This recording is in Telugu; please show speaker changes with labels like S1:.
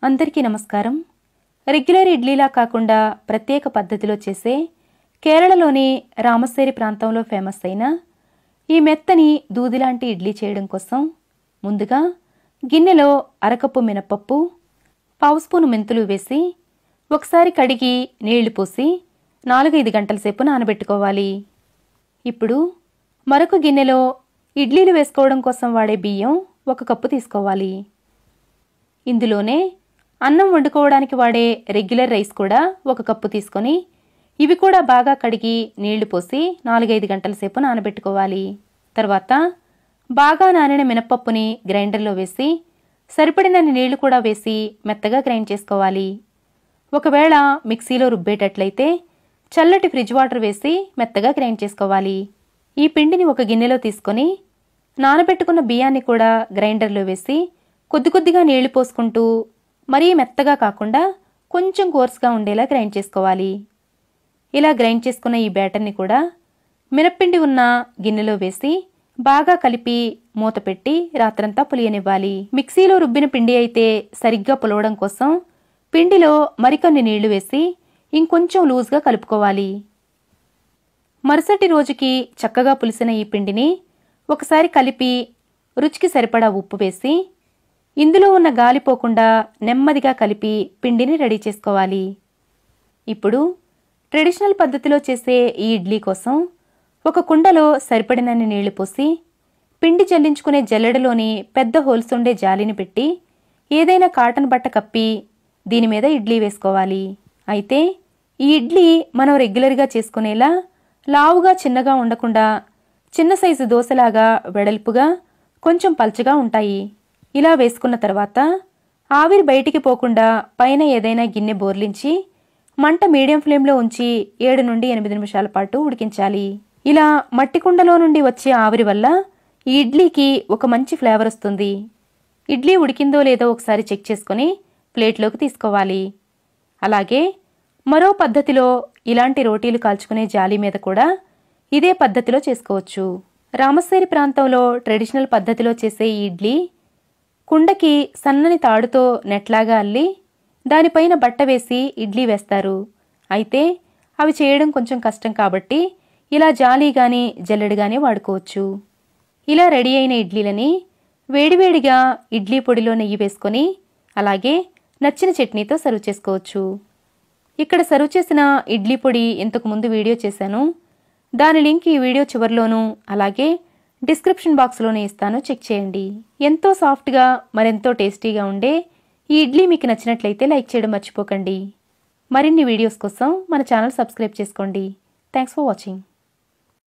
S1: అందరికీ నమస్కారం. రెగ్యులర్ ఇడ్లీలా కాకుండా ప్రత్యేక పద్ధతిలో చేసే కేరళలోని రామస్సేరి ప్రాంతంలో ఫేమస్ అయిన ఈ మెత్తని దూదిలాంటి ఇడ్లీ చేయడం కోసం ముందుగా గిన్నెలో అరకప్పు మినపప్పు, పావు స్పూను మెంతులు వేసి ఒకసారి కడిగి నీళ్లు పోసి 4-5 గంటల సేపు నానబెట్టుకోవాలి. ఇప్పుడు మరొక గిన్నెలో ఇడ్లీలు వేసుకోవడం కోసం వాడే బియ్యం 1 కప్పు తీసుకోవాలి. ఇందులోనే అన్నం వండుకోవడానికి వాడే రెగ్యులర్ రైస్ కూడా 1 కప్పు తీసుకొని ఇవి కూడా బాగా కడిగి నీళ్లు పోసి 4-5 గంటల సేపు నానబెట్టుకోవాలి. తర్వాత బాగా నానిన మినపప్పుని గ్రైండర్లో వేసి సరిపడినన్ని నీళ్లు కూడా వేసి మెత్తగా గ్రైండ్ చేసుకోవాలి. ఒకవేళ మిక్సీలో రుబ్బేటట్లయితే చల్లటి ఫ్రిడ్జ్ వాటర్ వేసి మెత్తగా గ్రైండ్ చేసుకోవాలి. ఈ పిండిని ఒక గిన్నెలో తీసుకొని నానబెట్టుకున్న బియ్యాన్ని కూడా గ్రైండర్లో వేసి కొద్ది కొద్దిగా నీళ్లు పోసుకుంటూ మరీ మెత్తగా కాకుండా కొంచెం కోర్స్గా ఉండేలా గ్రైండ్ చేసుకోవాలి. ఇలా గ్రైండ్ చేసుకున్న ఈ బ్యాటర్ని కూడా మినప్పిండి ఉన్న గిన్నెలో వేసి బాగా కలిపి మూత పెట్టి రాత్రంతా పులియనివ్వాలి. మిక్సీలో రుబ్బిన పిండి అయితే సరిగ్గా పులవడం కోసం పిండిలో మరికొన్ని నీళ్లు వేసి ఇంకొంచెం లూజ్గా కలుపుకోవాలి. మరుసటి రోజుకి చక్కగా పులిసిన ఈ పిండిని ఒకసారి కలిపి రుచికి సరిపడా ఉప్పు వేసి ఇందులో ఉన్న గాలి పోకుండా నెమ్మదిగా కలిపి పిండిని రెడీ చేసుకోవాలి. ఇప్పుడు ట్రెడిషనల్ పద్ధతిలో చేసే ఈ ఇడ్లీ కోసం ఒక కుండలో సరిపడినన్ని నీళ్లు పోసి పిండి జల్లించుకునే జల్లెడలోని పెద్ద హోల్స్ ఉండే జాలిని పెట్టి ఏదైనా కాటన్ బట్ట కప్పి దీని మీద ఇడ్లీ వేసుకోవాలి. అయితే ఈ ఇడ్లీ మనం రెగ్యులర్గా చేసుకునేలా లావుగా చిన్నగా ఉండకుండా చిన్న సైజు దోశలాగా వెడల్పుగా కొంచెం పల్చగా ఉంటాయి. ఇలా వేసుకున్న తర్వాత ఆవిరి బయటికి పోకుండా పైన ఏదైనా గిన్నె బోర్లించి మంట మీడియం ఫ్లేమ్లో ఉంచి 7 నుండి 8 నిమిషాల పాటు ఉడికించాలి. ఇలా మట్టి కుండలో నుండి వచ్చే ఆవిరి వల్ల ఈ ఇడ్లీకి ఒక మంచి ఫ్లేవర్ వస్తుంది. ఇడ్లీ ఉడికిందో లేదో ఒకసారి చెక్ చేసుకుని ప్లేట్లోకి తీసుకోవాలి. అలాగే మరో పద్ధతిలో ఇలాంటి రోటీలు కాల్చుకునే జాలి మీద కూడా ఇదే పద్ధతిలో చేసుకోవచ్చు. రామస్సేరి ప్రాంతంలో ట్రెడిషనల్ పద్ధతిలో చేసే ఈ ఇడ్లీ కుండకి సన్నని తాడుతో నెట్లాగా అల్లి దానిపైన బట్ట వేసి ఇడ్లీ వేస్తారు. అయితే అవి చేయడం కొంచెం కష్టం కాబట్టి ఇలా జాలి గాని జల్లెడ గాని వాడుకోవచ్చు. ఇలా రెడీ అయిన ఇడ్లీలని వేడివేడిగా ఇడ్లీ పొడిలో నెయ్యి వేసుకొని అలాగే నచ్చిన చట్నీతో సర్వ్ చేసుకోవచ్చు. ఇక్కడ సర్వ్ చేసిన ఇడ్లీ పొడి ఇంతకు ముందు వీడియో చేశాను. దాని లింక్ ఈ వీడియో చివరిలోనూ అలాగే డిస్క్రిప్షన్ బాక్స్లోనే ఇస్తాను, చెక్ చేయండి. ఎంతో సాఫ్ట్గా మరెంతో టేస్టీగా ఉండే ఈ ఇడ్లీ మీకు నచ్చినట్లయితే లైక్ చేయడం మర్చిపోకండి. మరిన్ని వీడియోస్ కోసం మన ఛానల్ సబ్స్క్రైబ్ చేసుకోండి. Thanks for watching.